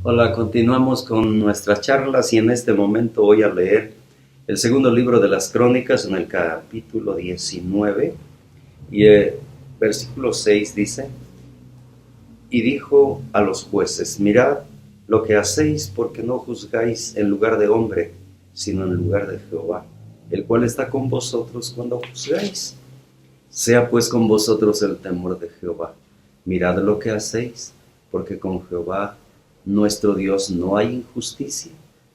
Hola, continuamos con nuestras charlas y en este momento voy a leer el segundo libro de las Crónicas en el capítulo 19 y el versículo 6 dice: Y dijo a los jueces: Mirad lo que hacéis, porque no juzgáis en lugar de hombre, sino en lugar de Jehová, el cual está con vosotros cuando juzgáis. Sea pues con vosotros el temor de Jehová. Mirad lo que hacéis, porque con Jehová nuestro Dios no hay injusticia,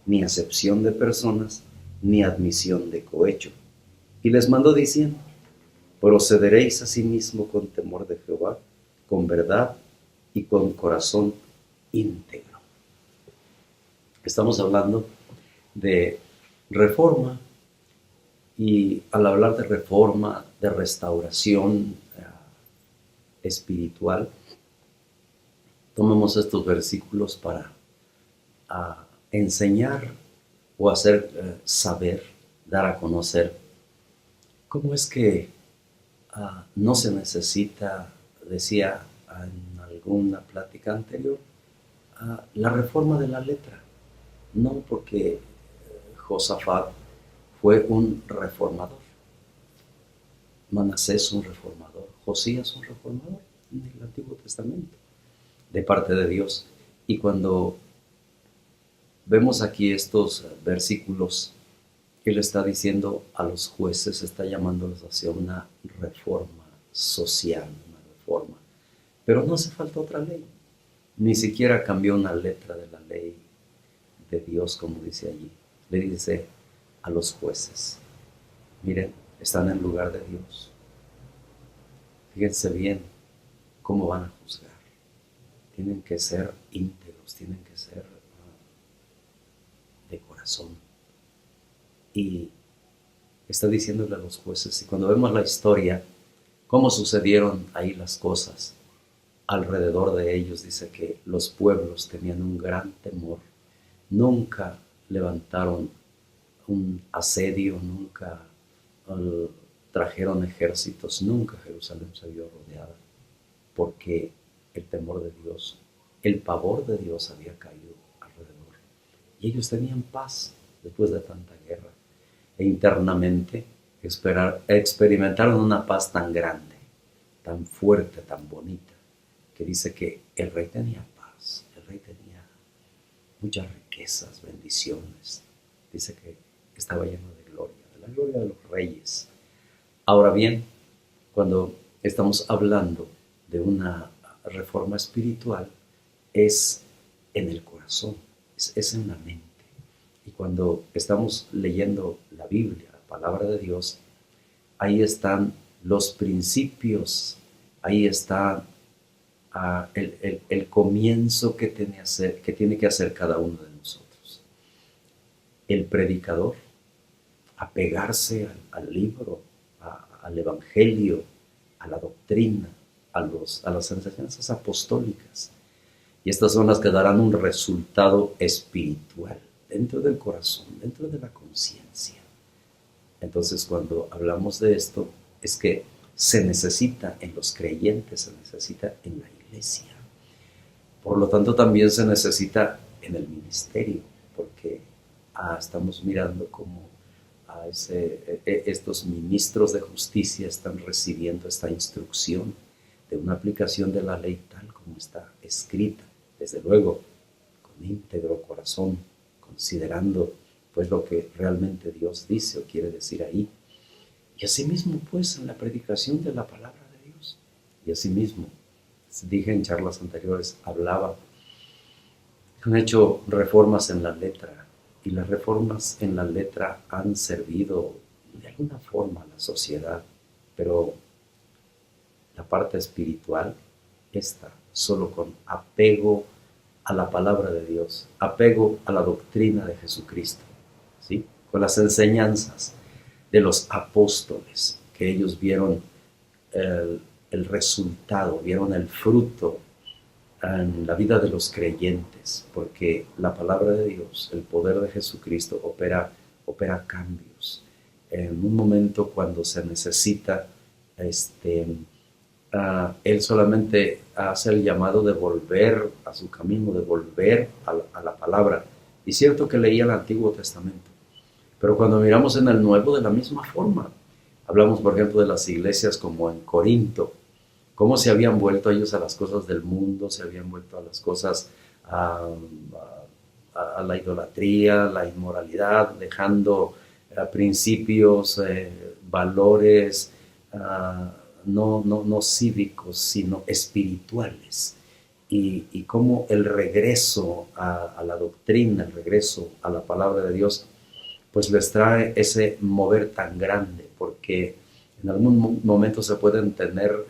ni acepción de personas, ni admisión de cohecho. Y les mandó diciendo: procederéis asimismo con temor de Jehová, con verdad y con corazón íntegro. Estamos hablando de reforma, y al hablar de reforma, de restauración espiritual, tomemos estos versículos para enseñar o hacer saber, dar a conocer cómo es que no se necesita, decía en alguna plática anterior, la reforma de la letra. No, porque Josafat fue un reformador, Manasés un reformador, Josías un reformador en el Antiguo Testamento, de parte de Dios. Y cuando vemos aquí estos versículos, él está diciendo a los jueces, está llamándolos hacia una reforma social, una reforma. Pero no hace falta otra ley. Ni siquiera cambió una letra de la ley de Dios, como dice allí. Le dice a los jueces: miren, están en lugar de Dios. Fíjense bien cómo van a juzgar. Tienen que ser íntegros, tienen que ser de corazón. Y está diciéndole a los jueces, y cuando vemos la historia, cómo sucedieron ahí las cosas, alrededor de ellos dice que los pueblos tenían un gran temor. Nunca levantaron un asedio, nunca trajeron ejércitos, nunca Jerusalén se vio rodeada, porque el temor de Dios, el pavor de Dios había caído alrededor. Y ellos tenían paz después de tanta guerra. E internamente experimentaron una paz tan grande, tan fuerte, tan bonita, que dice que el rey tenía paz, el rey tenía muchas riquezas, bendiciones. Dice que estaba lleno de gloria, de la gloria de los reyes. Ahora bien, cuando estamos hablando de una reforma espiritual, es en el corazón, es en la mente. Y cuando estamos leyendo la Biblia, la palabra de Dios, ahí están los principios, ahí está el comienzo que tiene que hacer cada uno de nosotros. El predicador, apegarse al libro, al evangelio, a la doctrina, a las enseñanzas apostólicas. Y estas son las que darán un resultado espiritual dentro del corazón, dentro de la conciencia. Entonces, cuando hablamos de esto, es que se necesita en los creyentes, se necesita en la iglesia. Por lo tanto, también se necesita en el ministerio, porque estamos mirando cómo estos ministros de justicia están recibiendo esta instrucción de una aplicación de la ley tal como está escrita, desde luego con íntegro corazón, considerando pues lo que realmente Dios dice o quiere decir ahí. Y asimismo pues en la predicación de la palabra de Dios. Y asimismo, dije en charlas anteriores, hablaba, han hecho reformas en la letra, y las reformas en la letra han servido de alguna forma a la sociedad, pero la parte espiritual, esta solo con apego a la palabra de Dios, apego a la doctrina de Jesucristo, ¿sí? Con las enseñanzas de los apóstoles, que ellos vieron el resultado, vieron el fruto en la vida de los creyentes, porque la palabra de Dios, el poder de Jesucristo opera cambios. En un momento cuando se necesita él solamente hace el llamado de volver a su camino, de volver a la palabra. Y cierto que leía el Antiguo Testamento, pero cuando miramos en el Nuevo de la misma forma, hablamos por ejemplo de las iglesias como en Corinto, cómo se habían vuelto ellos a las cosas del mundo, se habían vuelto a las cosas, a la idolatría, la inmoralidad, dejando principios, valores, no cívicos, sino espirituales. Y cómo el regreso a la doctrina, el regreso a la palabra de Dios, pues les trae ese mover tan grande, porque en algún momento se pueden tener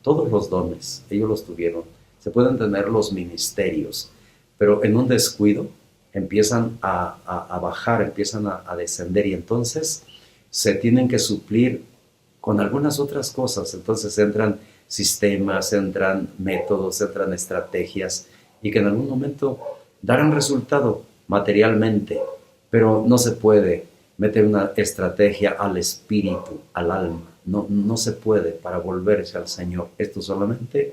todos los dones, ellos los tuvieron, se pueden tener los ministerios, pero en un descuido empiezan a bajar, empiezan a descender, y entonces se tienen que suplir con algunas otras cosas. Entonces entran sistemas, entran métodos, entran estrategias, y que en algún momento darán resultado materialmente, pero no se puede meter una estrategia al espíritu, al alma. No se puede para volverse al Señor. Esto solamente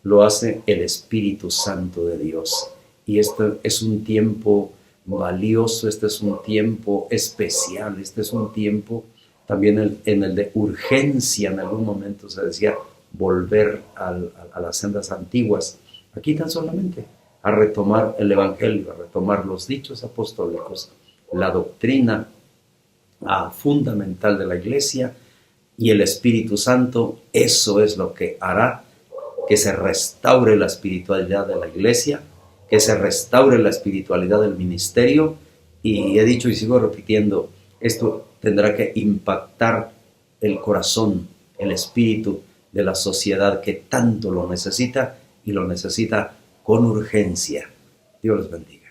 lo hace el Espíritu Santo de Dios. Y este es un tiempo valioso, este es un tiempo especial, este es un tiempo también en el de urgencia. En algún momento se decía volver a las sendas antiguas. Aquí tan solamente a retomar el Evangelio, a retomar los dichos apostólicos, la doctrina fundamental de la Iglesia, y el Espíritu Santo. Eso es lo que hará que se restaure la espiritualidad de la Iglesia, que se restaure la espiritualidad del ministerio. Y he dicho y sigo repitiendo, esto tendrá que impactar el corazón, el espíritu de la sociedad, que tanto lo necesita, y lo necesita con urgencia. Dios los bendiga.